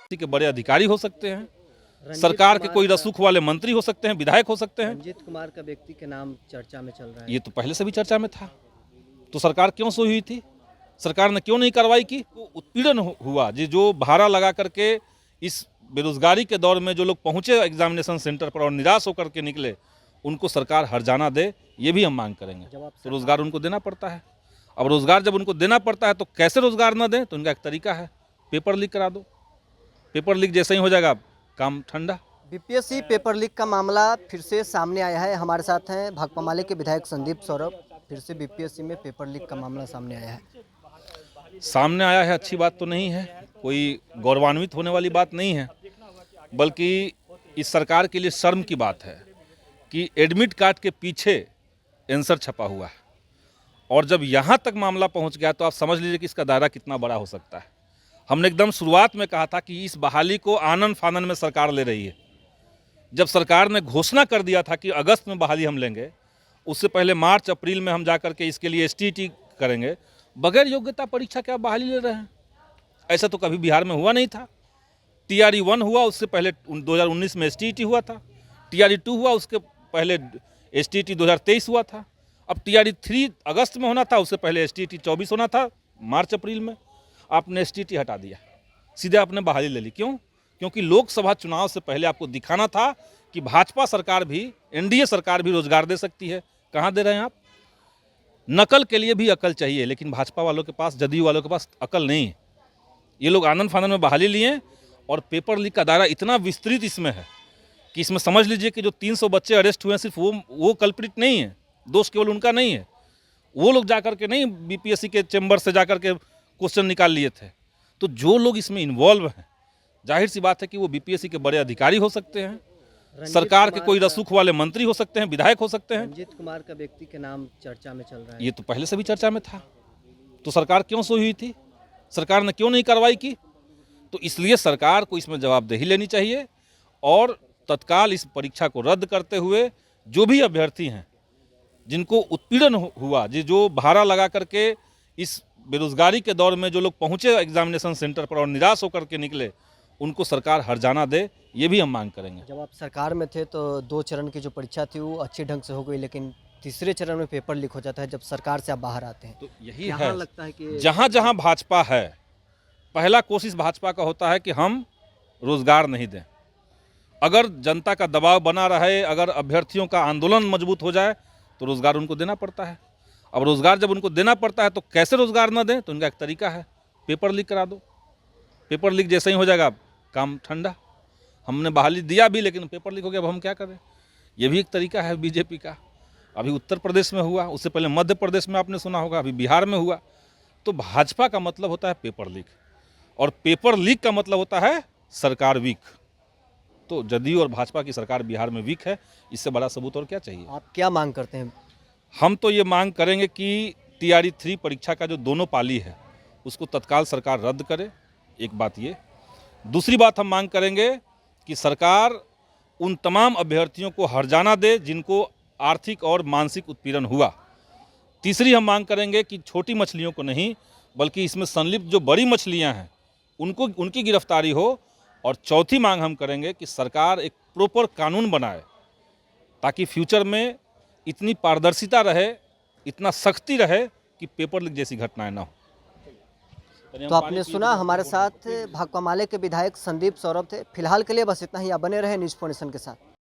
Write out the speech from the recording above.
के बड़े अधिकारी हो सकते हैं, सरकार के कोई रसूख वाले मंत्री हो सकते हैं, विधायक हो सकते हैं। रंजीत कुमार का व्यक्ति के नाम चर्चा में चल रहा है। ये तो पहले से भी चर्चा में था, तो सरकार क्यों सोई हुई थी? सरकार ने क्यों नहीं कार्रवाई की? उत्पीड़न हुआ जो भाड़ा लगा करके इस बेरोजगारी के दौर में जो लोग पहुंचे एग्जामिनेशन सेंटर पर और निराश होकर के निकले, उनको सरकार हर्जाना दे, ये भी हम मांग करेंगे। तो रोजगार उनको देना पड़ता है। अब रोजगार जब उनको देना पड़ता है तो कैसे रोजगार न दें? तो उनका एक तरीका है, पेपर लीक करा दो। पेपर लीक जैसे ही हो जाएगा काम ठंडा। बीपीएससी पेपर लीक का मामला फिर से सामने आया है। हमारे साथ हैं भाकपा माले के विधायक संदीप सौरभ। फिर से बीपीएससी में पेपर लीक का मामला सामने आया है। सामने आया है, अच्छी बात तो नहीं है, कोई गौरवान्वित होने वाली बात नहीं है, बल्कि इस सरकार के लिए शर्म की बात है कि एडमिट कार्ड के पीछे आंसर छपा हुआ है। और जब यहाँ तक मामला पहुँच गया तो आप समझ लीजिए कि इसका दायरा कितना बड़ा हो सकता है। हमने एकदम शुरुआत में कहा था कि इस बहाली को आनन फानन में सरकार ले रही है। जब सरकार ने घोषणा कर दिया था कि अगस्त में बहाली हम लेंगे, उससे पहले मार्च अप्रैल में हम जा करके इसके लिए एसटीईटी करेंगे, बगैर योग्यता परीक्षा के आप बहाली ले रहे हैं। ऐसा तो कभी बिहार में हुआ नहीं था। टीआरई 1 हुआ, उससे पहले 2019 में एसटीईटी हुआ था। टीआरई 2 हुआ, उसके पहले एसटीईटी 2023 हुआ था। अब टीआरई 3 अगस्त में होना था, उससे पहले एसटीईटी 24 होना था, मार्च अप्रैल में। आपने एसटीईटी हटा दिया, सीधे आपने बहाली ले ली। क्यों? क्योंकि लोकसभा चुनाव से पहले आपको दिखाना था कि भाजपा सरकार भी, एनडीए सरकार भी रोजगार दे सकती है। कहाँ दे रहे हैं आप? नकल के लिए भी अकल चाहिए, लेकिन भाजपा वालों के पास, जदयू वालों के पास अकल नहीं है। ये लोग आनंद फानंद में बहाली लिए, और पेपर लीक का दायरा इतना विस्तृत इसमें है कि इसमें समझ लीजिए कि जो 300 बच्चे अरेस्ट हुए हैं, सिर्फ वो कल्प्रिट नहीं है, दोष केवल उनका नहीं है। वो लोग जाकर के नहीं बीपीएससी के चैम्बर से जाकर के क्वेश्चन निकाल लिए थे। तो जो लोग इसमें इन्वॉल्व हैं, जाहिर सी बात है कि वो बीपीएससी के बड़े अधिकारी हो सकते हैं, सरकार के कोई रसूख वाले मंत्री हो सकते हैं, विधायक हो सकते हैं। रंजीत कुमार का व्यक्ति के नाम चर्चा में चल रहा है। ये तो पहले से भी चर्चा में था, तो सरकार क्यों सोई हुई थी? सरकार ने क्यों नहीं कार्रवाई की? तो इसलिए सरकार को इसमें जवाबदेही लेनी चाहिए और तत्काल इस परीक्षा को रद्द करते हुए जो भी अभ्यर्थी हैं जिनको उत्पीड़न हुआ, जो भाड़ा लगा करके इस बेरोजगारी के दौर में जो लोग पहुंचे एग्जामिनेशन सेंटर पर और निराश होकर के निकले, उनको सरकार हर्जाना दे, ये भी हम मांग करेंगे। जब आप सरकार में थे तो 2 चरण की जो परीक्षा थी वो अच्छे ढंग से हो गई, लेकिन तीसरे चरण में पेपर लीक हो जाता है जब सरकार से आप बाहर आते हैं। तो यही यहाँ है, लगता है कि जहाँ जहाँ भाजपा है, पहला कोशिश भाजपा का होता है कि हम रोजगार नहीं दें। अगर जनता का दबाव बना रहे, अगर अभ्यर्थियों का आंदोलन मजबूत हो जाए, तो रोजगार उनको देना पड़ता है। अब रोजगार जब उनको देना पड़ता है तो कैसे रोजगार न दें? तो उनका एक तरीका है, पेपर लीक करा दो। पेपर लीक जैसे ही हो जाएगा काम ठंडा। हमने बहाली दिया भी, लेकिन पेपर लीक हो गया, अब हम क्या करें? ये भी एक तरीका है बीजेपी का। अभी उत्तर प्रदेश में हुआ, उससे पहले मध्य प्रदेश में आपने सुना होगा, अभी बिहार में हुआ। तो भाजपा का मतलब होता है पेपर लीक, और पेपर लीक का मतलब होता है सरकार वीक। तो जदयू और भाजपा की सरकार बिहार में वीक है, इससे बड़ा सबूत और क्या चाहिए? आप क्या मांग करते हैं? हम तो ये मांग करेंगे कि टीआरई 3 परीक्षा का जो दोनों पाली है उसको तत्काल सरकार रद्द करे, एक बात ये। दूसरी बात हम मांग करेंगे कि सरकार उन तमाम अभ्यर्थियों को हर्जाना दे जिनको आर्थिक और मानसिक उत्पीड़न हुआ। तीसरी हम मांग करेंगे कि छोटी मछलियों को नहीं, बल्कि इसमें संलिप्त जो बड़ी मछलियां हैं उनकी गिरफ्तारी हो। और चौथी मांग हम करेंगे कि सरकार एक प्रॉपर कानून बनाए ताकि फ्यूचर में इतनी पारदर्शिता रहे, इतना सख्ती रहे कि पेपर लीक जैसी घटनाएं ना हो। तो आपने सुना, हमारे साथ भाकपा माले के विधायक संदीप सौरभ थे। फिलहाल के लिए बस इतना ही। आप बने रहे न्यूज़ 4 नेशन के साथ।